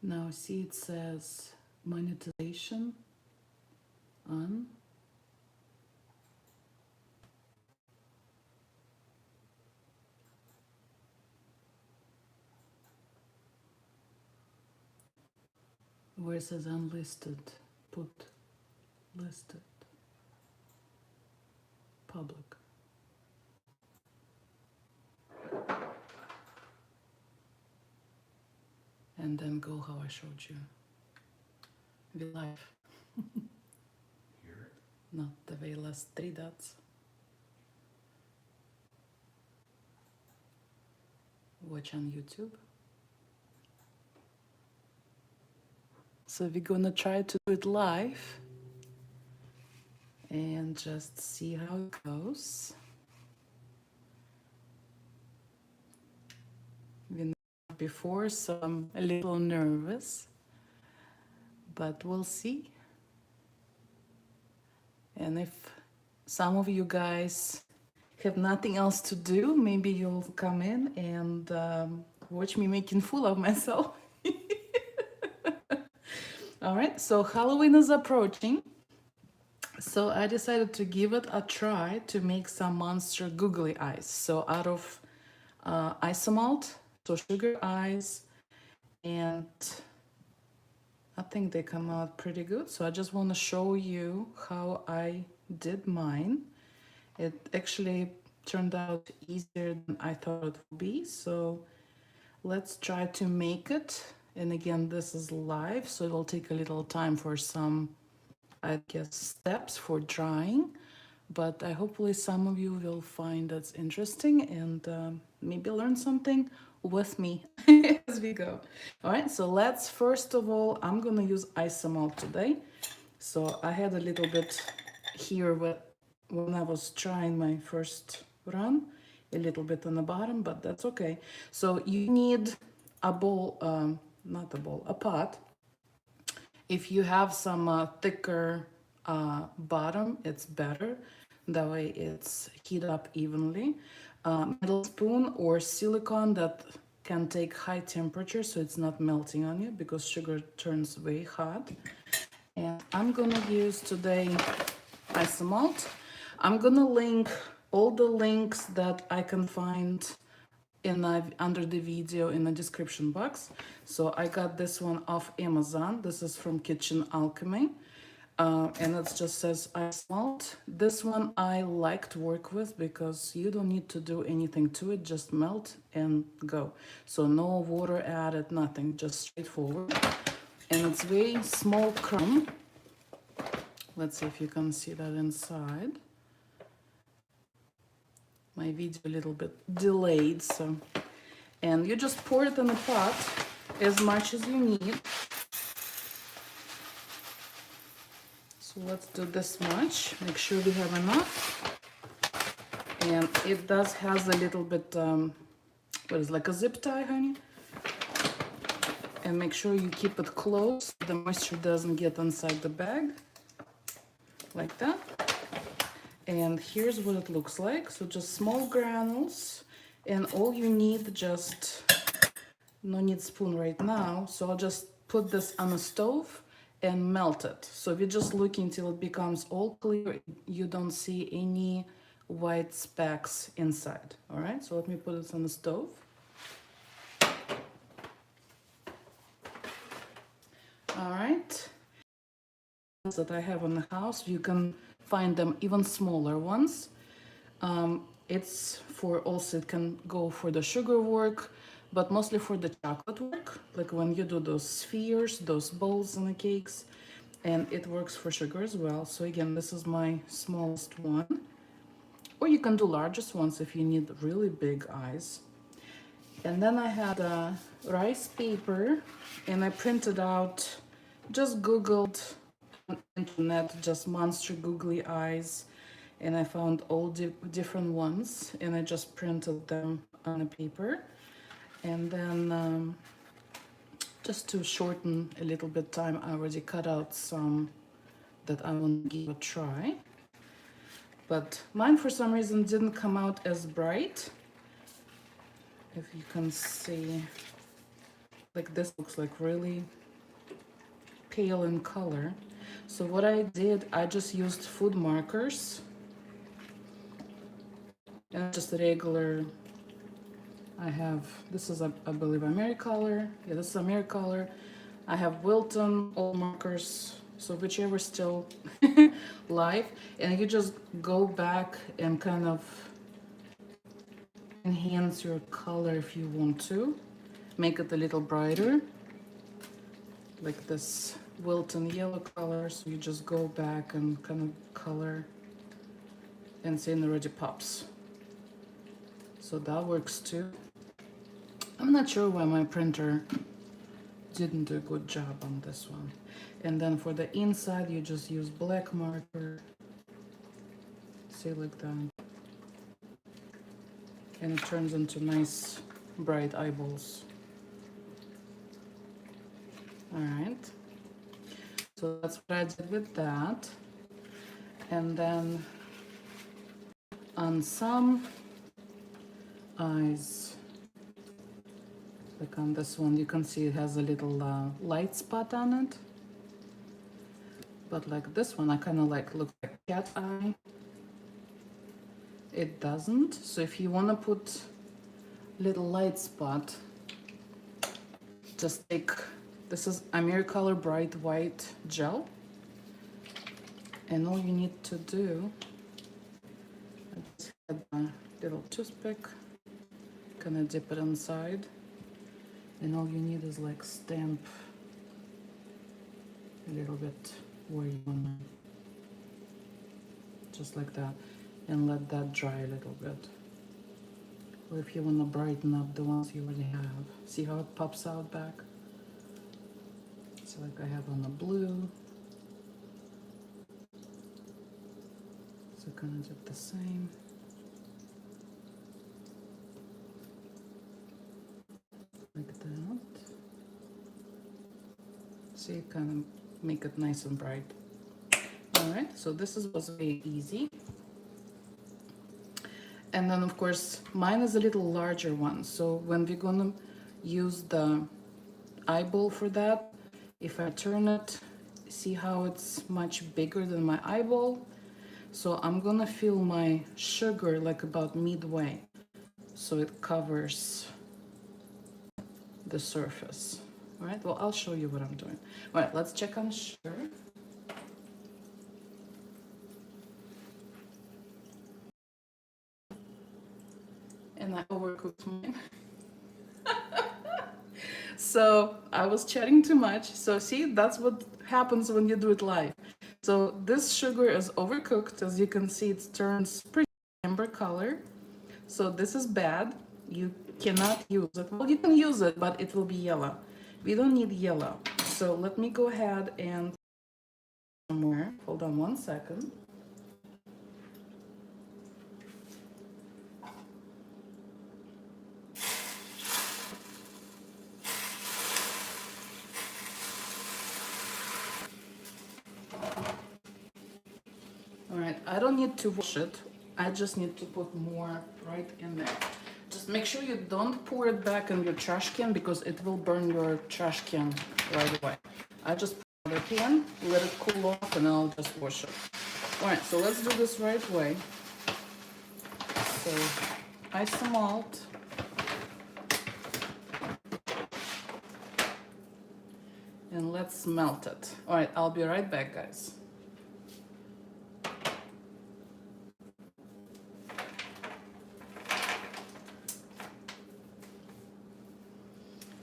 Now see, it says monetization on. Where it says unlisted, put listed, public. And then go how I showed you. The live. Here? Not the very last 3 dots. Watch on YouTube. So we're gonna try to do it live and just see how it goes. We know before, so I'm a little nervous, but we'll see. And if some of you guys have nothing else to do, maybe you'll come in and watch me making fool of myself. All right, so Halloween is approaching. So I decided to give it a try to make some monster googly eyes. So out of isomalt, so sugar eyes, and I think they come out pretty good. So I just want to show you how I did mine. It actually turned out easier than I thought it would be. So let's try to make it. And again, this is live, so it will take a little time for some, I guess, steps for drying. But I hopefully some of you will find that's interesting and maybe learn something with me as we go. All right, so let's first of all, I'm gonna use isomalt today. So I had a little bit here when I was trying my first run, a little bit on the bottom, but that's okay. So you need a bowl, not a bowl, a pot. If you have some thicker bottom, it's better. That way it's heat up evenly. Metal spoon or silicone that can take high temperature so it's not melting on you because sugar turns very hot. And I'm gonna use today isomalt. I'm gonna link all the links that I can find under the video in the description box. So I got this one off Amazon. This is from Kitchen Alchemy. And it just says isomalt. This one I like to work with because you don't need to do anything to it, just melt and go. So no water added, nothing, just straightforward. And it's very small crumb. Let's see if you can see that inside. My video a little bit delayed, so. And you just pour it in the pot as much as you need. So let's do this much. Make sure we have enough. And it does has a little bit, what is it, like a zip tie, honey? And make sure you keep it closed so the moisture doesn't get inside the bag. Like that. And here's what it looks like. So just small granules, and all you need, just no need spoon right now. So I'll just put this on the stove and melt it. So if you just look until it becomes all clear, you don't see any white specks inside. All right, so let me put this on the stove. All right, that I have in the house, you can find them even smaller ones. It's for also, it can go for the sugar work, but mostly for the chocolate work, like when you do those spheres, those bowls and the cakes, and it works for sugar as well. So again, this is my smallest one, or you can do largest ones if you need really big eyes. And then I had a rice paper, and I printed out, just Googled on the internet, just monster googly eyes, and I found all different ones, and I just printed them on a paper. And then just to shorten a little bit time, I already cut out some that I want to give a try. But mine for some reason didn't come out as bright. If you can see, like this looks like really pale in color. So what I did, I just used food markers and just a regular, I have, this is, I believe, Americolor. Yeah, this is Americolor. I have Wilton, old markers, so whichever still live. And you just go back and kind of enhance your color if you want to. Make it a little brighter. Like this Wilton yellow color, so you just go back and kind of color and see, it already pops. So that works too. I'm not sure why my printer didn't do a good job on this one. And then for the inside, you just use black marker. See, like that. And it turns into nice bright eyeballs. All right. So that's what I did with that. And then on some eyes, like on this one, you can see it has a little light spot on it. But like this one, I kind of like looks like cat eye. It doesn't. So if you want to put little light spot, just take, this is Americolor Bright White Gel. And all you need to do, I just had a little toothpick, kind of dip it inside. And all you need is like stamp a little bit where you want to, just like that. And let that dry a little bit. Or if you want to brighten up the ones you already have. See how it pops out back? So like I have on the blue. So kind of did the same. Like that. See, kind of make it nice and bright. All right, so this was very easy. And then of course, mine is a little larger one. So when we're gonna use the eyeball for that, if I turn it, see how it's much bigger than my eyeball? So I'm gonna fill my sugar like about midway, so it covers the surface. All right, well, I'll show you what I'm doing. All right, let's check on sugar. And I overcooked mine. So I was chatting too much. So see, that's what happens when you do it live. So this sugar is overcooked. As you can see, it turns pretty amber color. So this is bad. You cannot use it. Well, you can use it, but it will be yellow. We don't need yellow. So let me go ahead and somewhere. Hold on one second. All right, I don't need to wash it. I just need to put more right in there. Just make sure you don't pour it back in your trash can because it will burn your trash can right away. I just put another pan, let it cool off, and I'll just wash it. All right, so let's do this right way. So, isomalt. And let's melt it. All right, I'll be right back, guys.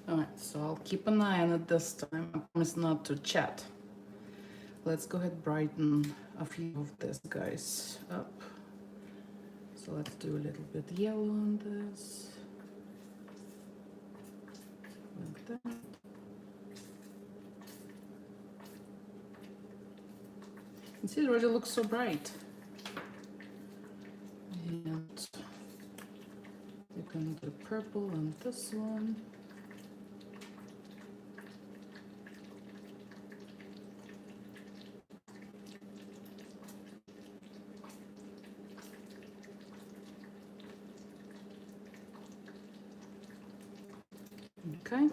All right, so I'll keep an eye on it this time. I promise not to chat. Let's go ahead and brighten a few of this guys up. So let's do a little bit yellow on this. Like that. You see, it already looks so bright. And you can do purple on this one. Okay.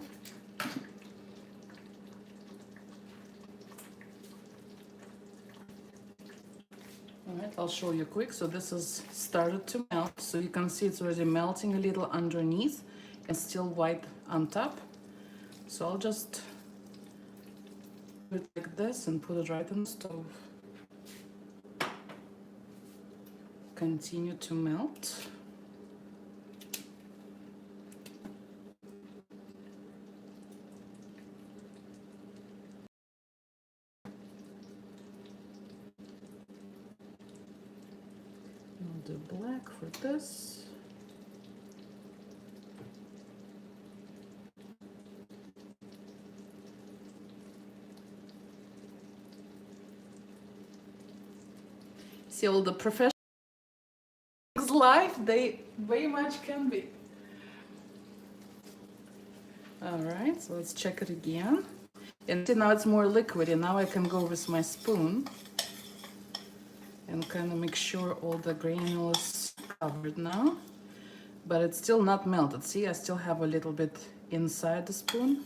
I'll show you quick. So this has started to melt. So you can see it's already melting a little underneath and still white on top. So I'll just do it like this and put it right on the stove. Continue to melt. I'll do black for this. See all the professionals life, they very much can be. All right, so let's check it again. And see, now it's more liquidy. Now I can go with my spoon and kind of make sure all the granules covered now. But it's still not melted. See, I still have a little bit inside the spoon.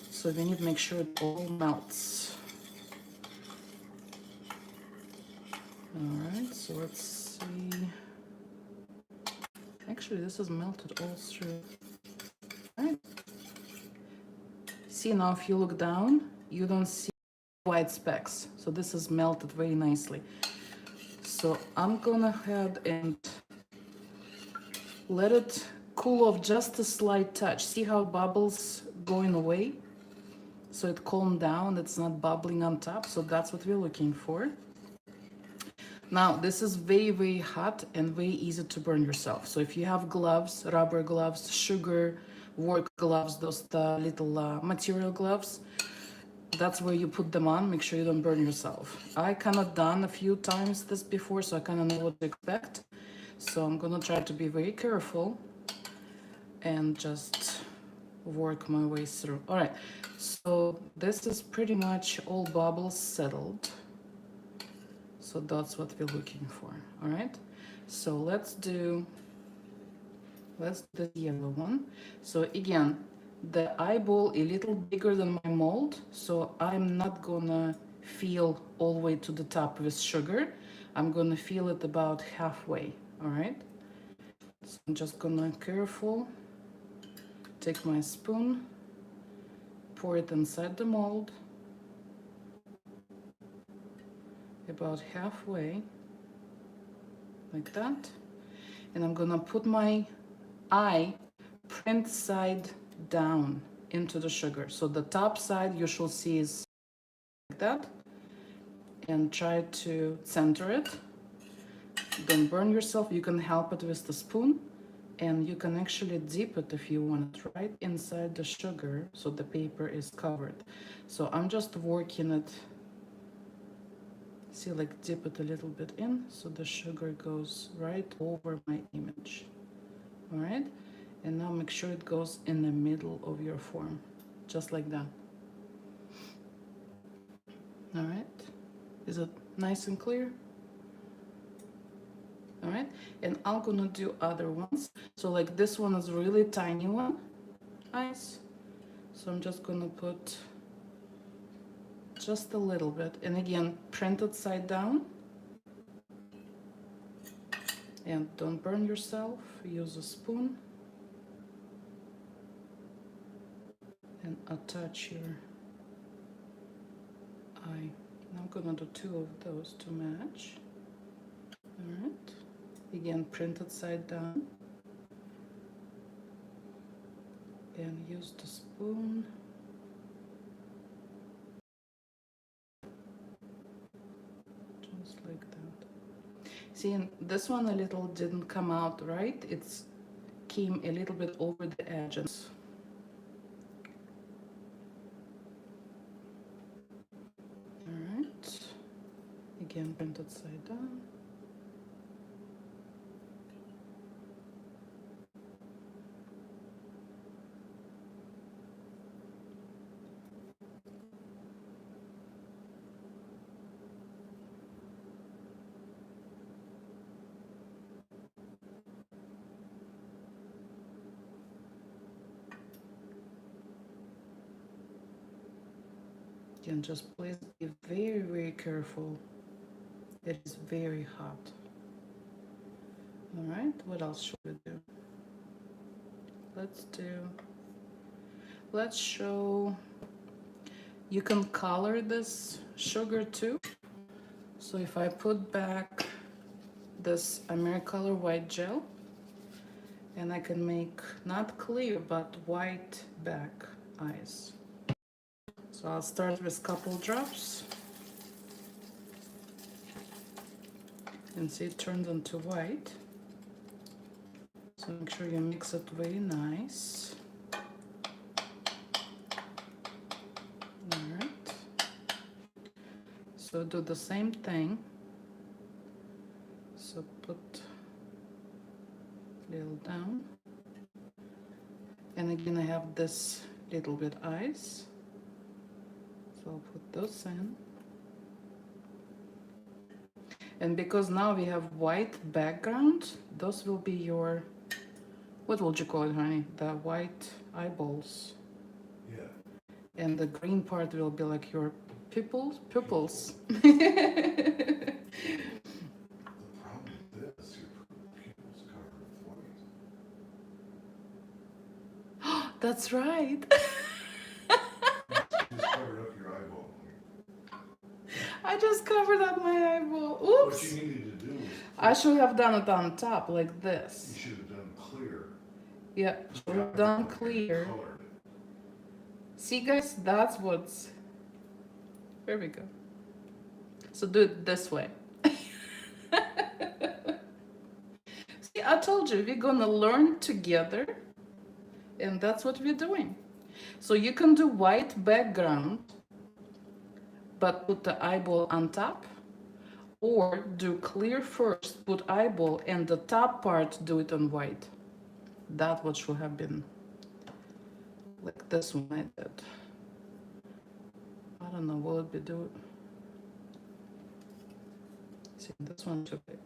So we need to make sure it all melts. All right, so let's see. Actually, this is melted all through. All right. See, now if you look down, you don't see white specks. So this is melted very nicely. So I'm gonna head and let it cool off just a slight touch. See how bubbles going away? So it calmed down, it's not bubbling on top. So that's what we're looking for. Now, this is very, very hot and very easy to burn yourself. So if you have gloves, rubber gloves, sugar, work gloves, those little material gloves, that's where you put them on. Make sure you don't burn yourself. I kind of done a few times this before, so I kind of know what to expect. So I'm gonna try to be very careful and just work my way through. All right, so this is pretty much all bubbles settled. So that's what we're looking for. All right, so let's do the yellow one. So again, the eyeball a little bigger than my mold, so I'm not gonna fill all the way to the top with sugar. I'm gonna fill it about halfway. All right, so I'm just gonna careful take my spoon, pour it inside the mold about halfway, like that. And I'm gonna put my eye print side down into the sugar. So the top side you shall see is like that. And try to center it. Don't burn yourself. You can help it with the spoon. And you can actually dip it if you want it right inside the sugar so the paper is covered. So I'm just working it. See, like dip it a little bit in so the sugar goes right over my image. All right, and now make sure it goes in the middle of your form, just like that. All right, is it nice and clear? All right, and I'm gonna do other ones. So like this one is really tiny one, nice. So I'm just gonna put just a little bit, and again, print it side down. And don't burn yourself, use a spoon. And attach your eye. Now I'm gonna do two of those to match. All right, again, print it side down. And use the spoon. Just like that. See, and this one a little didn't come out right. It's came a little bit over the edges. All right, again, print it side down. Again, just please be very, very careful It is very hot. All right, what else should we do? Let's show, you can color this sugar too. So if I put back this Americolor white gel, and I can make not clear but white back eyes. So I'll start with a couple drops and see it turned into white. So make sure you mix it very nice. All right. So do the same thing. So put a little down. And again I have this little bit eyes. So I'll put those in. And because now we have white background, those will be your, what would you call it, honey? The white eyeballs. Yeah. And the green part will be like your pupils. The problem with this, your pupils covered with white. That's right. You just covered up your eyeball. I just covered up my eyeball. What Oops. you needed to do was I should have done it on top like you this. should have done clear. Yeah, should have done clear. Colored it. See guys, that's what's, there we go. So do it this way. See, I told you, we're gonna learn together, and that's what we're doing. So you can do white background, but put the eyeball on top, or do clear first, put eyeball, and the top part do it on white. That what should have been like this one I did. I don't know what would be do. See, this one too big.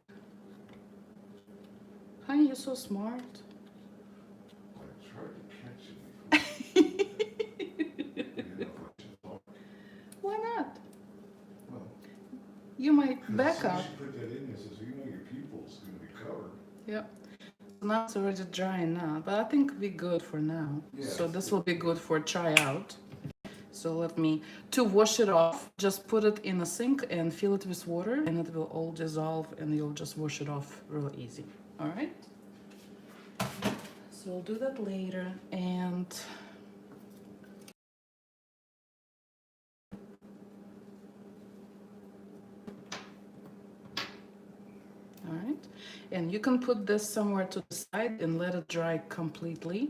Honey, you're so smart. I tried to catch you before. You didn't know what you thought. Why not? Well, You might 'cause as back soon up. as you put that in, it says, you know, your pupil's gonna be covered. Yep. Now it's already drying now, but I think we're good for now. Yeah. So this will be good for try out. So let me, to wash it off, just put it in a sink and fill it with water, and it will all dissolve and you'll just wash it off real easy. All right? So we'll do that later. And all right, and you can put this somewhere to the side and let it dry completely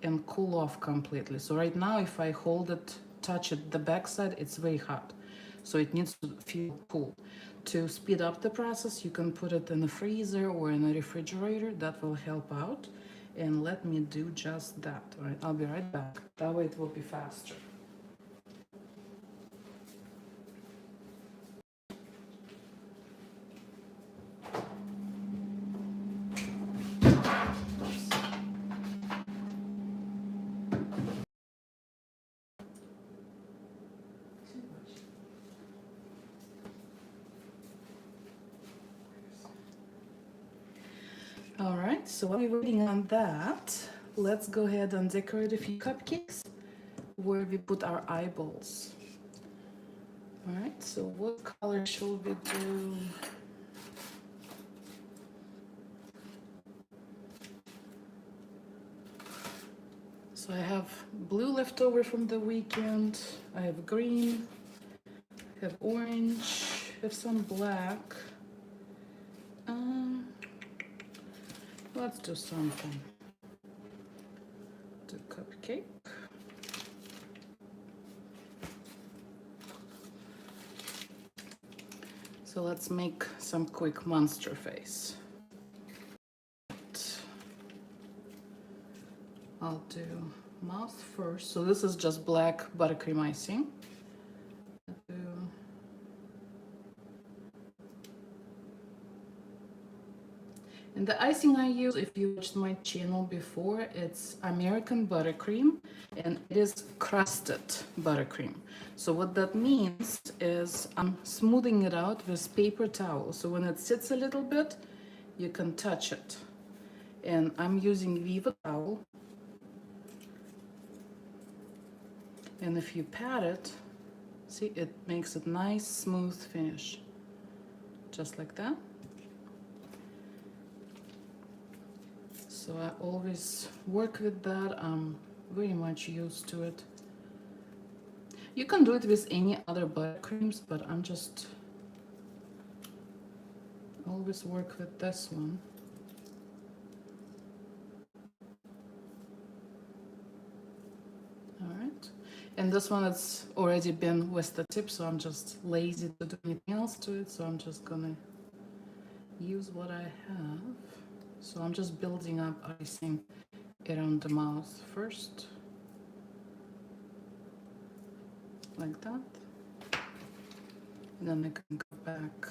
and cool off completely. So right now, if I hold it, touch it, the back side, it's very hot. So it needs to feel cool. To speed up the process, you can put it in the freezer or in a refrigerator. That will help out. And let me do just that. All right, I'll be right back. That way it will be faster. All right, so while we're waiting on that, let's go ahead and decorate a few cupcakes where we put our eyeballs. All right, so what color should we do? So I have blue left over from the weekend. I have green, I have orange, I have some black. Let's do something. Do cupcake. So let's make some quick monster face. I'll do mouth first. So this is just black buttercream icing. And the icing I use, if you watched my channel before, it's American buttercream, and it is crusted buttercream. So what that means is I'm smoothing it out with paper towel. So when it sits a little bit, you can touch it. And I'm using Viva towel. And if you pat it, see, it makes a nice smooth finish. Just like that. So I always work with that. I'm very much used to it. You can do it with any other buttercreams, but I'm just always work with this one. All right. And this one it's already been with the tip, so I'm just lazy to do anything else to it. So I'm just gonna use what I have. So I'm just building up icing around the mouth first. Like that. And then I can go back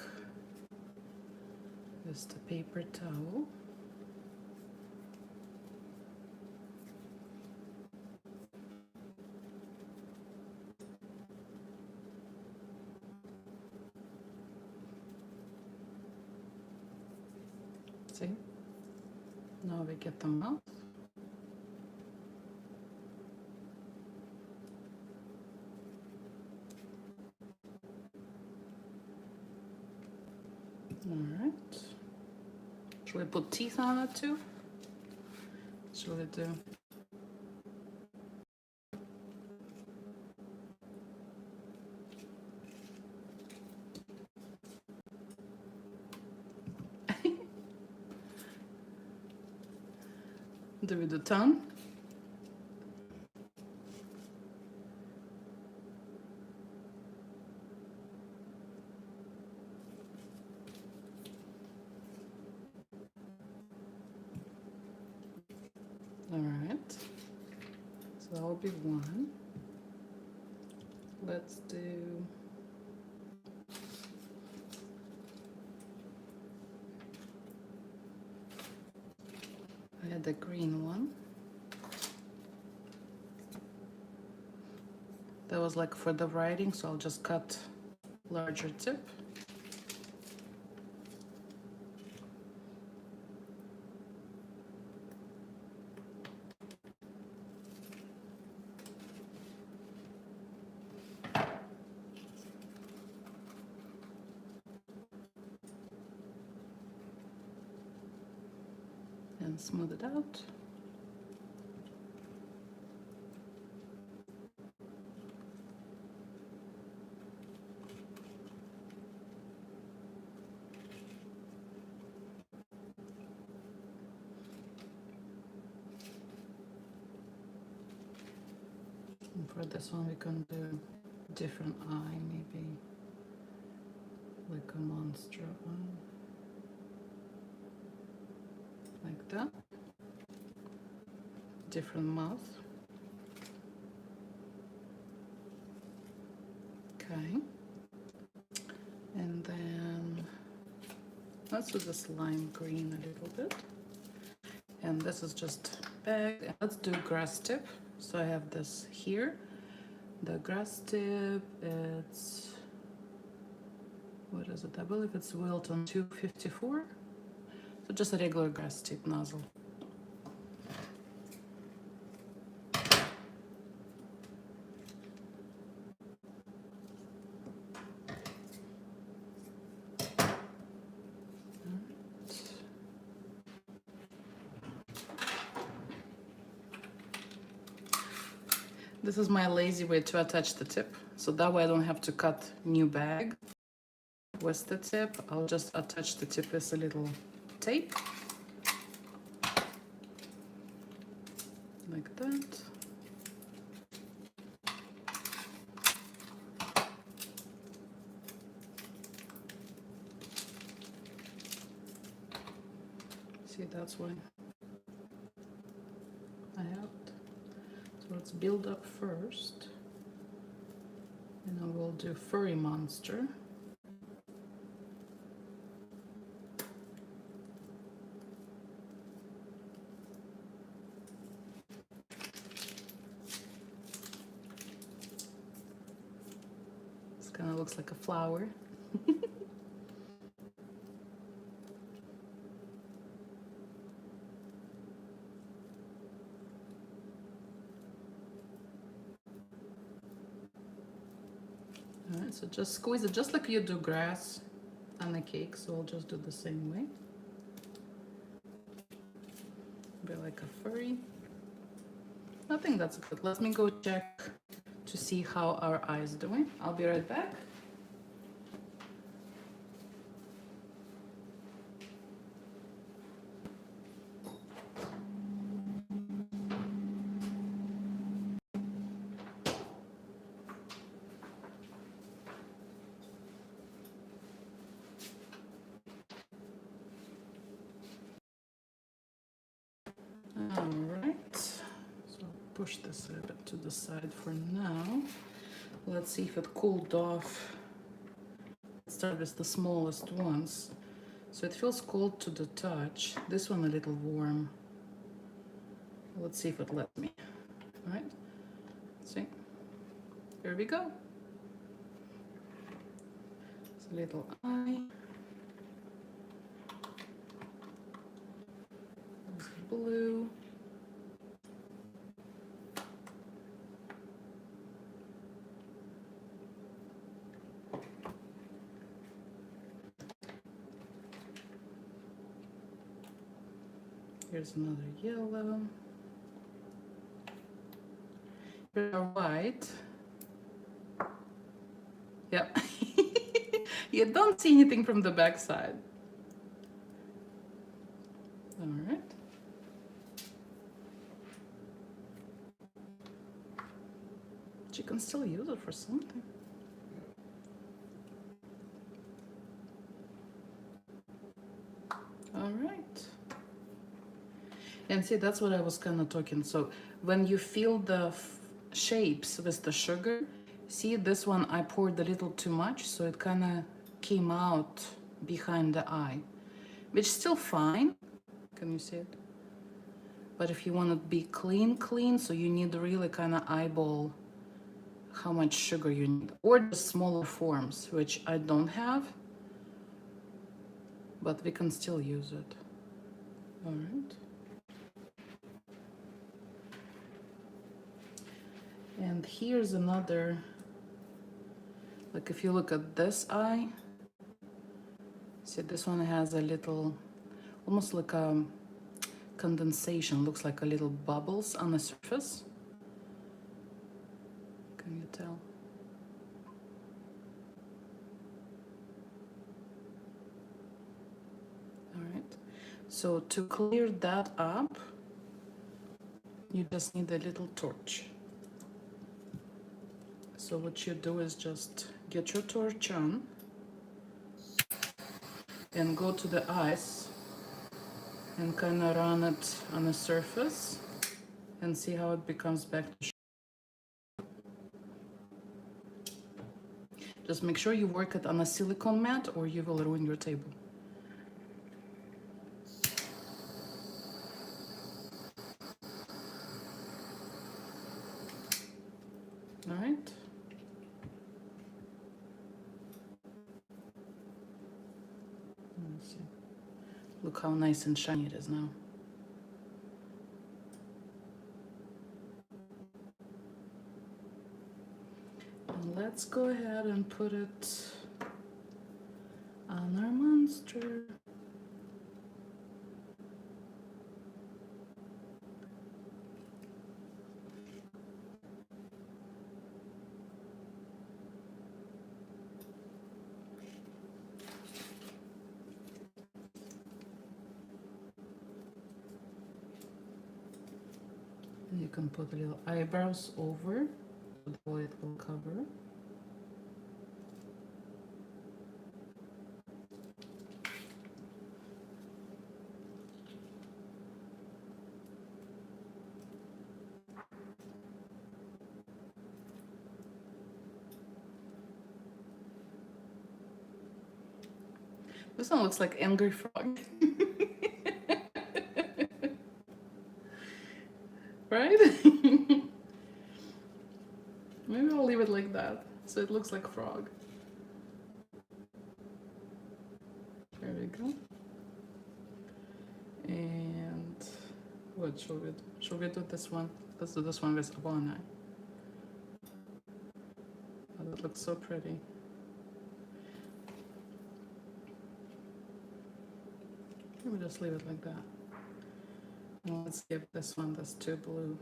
with the paper towel. See? Now we get the mouth. All right. Should we put teeth on it too? Should we do? Do we do tongue? All right. So that will be one. Let's do. I had the green one. That was like for the writing, so I'll just cut larger tip. And smooth it out. And for this one, we can do different eye, maybe like a monster eye, like that. Different mouth. Okay. And then let's do this lime green a little bit. And this is just bagged. And let's do grass tip. So I have this here. The grass tip, it's, what is it? I believe it's Wilton 254. So just a regular grass tip nozzle. This is my lazy way to attach the tip. So that way I don't have to cut new bag with the tip. I'll just attach the tip with a little tape. Like that. See, that's why I have it. So let's build up first. And then we'll do furry monster. kind of looks like a flower. All right, so just squeeze it just like you do grass on a cake. So we'll just do the same way. Be like a furry. I think that's good. Let me go check to see how our eye's doing. I'll be right back. All right, so I'll push this a bit to the side for now. Let's see if it cooled off. Let's start with the smallest ones. So it feels cold to the touch. This one a little warm. Let's see if it lets me. All right, see, here we go. It's a little eye. There's blue. Here's another yellow. Here's our white. Yep. You don't see anything from the back side. All right. But you can still use it for something. All right. And see, that's what I was kind of talking. So when you feel the shapes with the sugar, see this one, I poured a little too much, so it kind of came out behind the eye, which is still fine. Can you see it? But if you want to be clean, so you need to really kind of eyeball how much sugar you need, or the smaller forms, which I don't have, but we can still use it. All right. And here's another, like if you look at this eye, see this one has a little, almost like a condensation, looks like a little bubbles on the surface. Can you tell? All right, so to clear that up, you just need a little torch. So what you do is just get your torch on and go to the eyes and kind of run it on the surface and see how it becomes back to just make sure you work it on a silicone mat or you will ruin your table. All right. Let's see. Look how nice and shiny it is now. And let's go ahead and put it on our monster. And you can put a little eyebrows over, so it will cover. This one looks like angry frog. Right? Maybe I'll leave it like that. So it looks like frog. There we go. And what should we do? Should we do this one? Let's do this one with one eye. Oh, that looks so pretty. We'll just leave it like that. And let's give this one this too blue.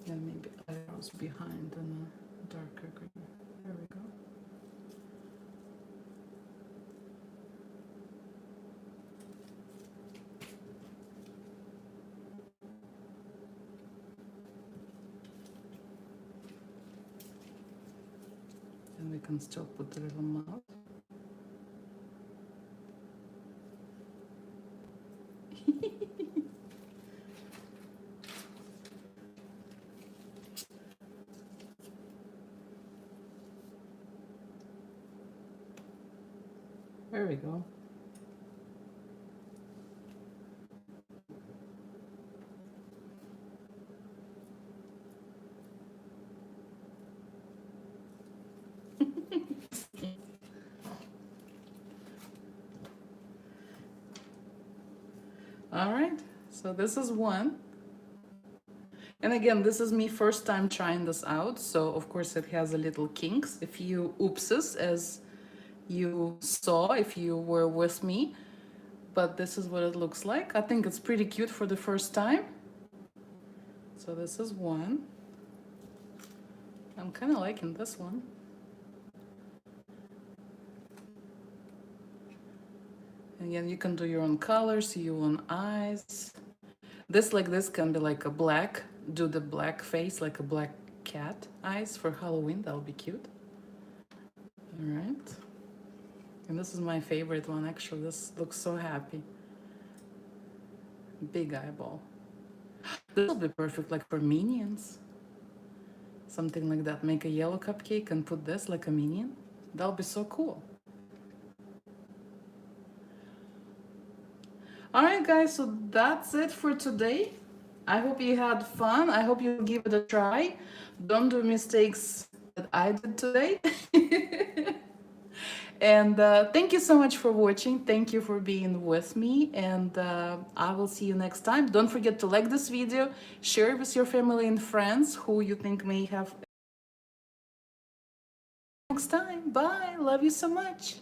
And maybe eyebrows behind in a darker green. There we go. And we can still put the little mouth. There we go. All right, so this is one. And again, this is me first time trying this out. So of course it has a little kinks, a few oopses as you saw if you were with me. But this is what it looks like. I think it's pretty cute for the first time. So this is one. I'm kind of liking this one. Again, you can do your own colors, your own eyes. This like this can be like a black, do the black face, like a black cat eyes for Halloween. That'll be cute. All right. And this is my favorite one, actually. This looks so happy. Big eyeball. This will be perfect like for minions. Something like that. Make a yellow cupcake and put this like a minion. That'll be so cool. All right, guys, so that's it for today. I hope you had fun. I hope you give it a try. Don't do mistakes that I did today. And thank you so much for watching. Thank you for being with me. And I will see you next time. Don't forget to like this video, share it with your family and friends who you think may have next time. Bye. Love you so much.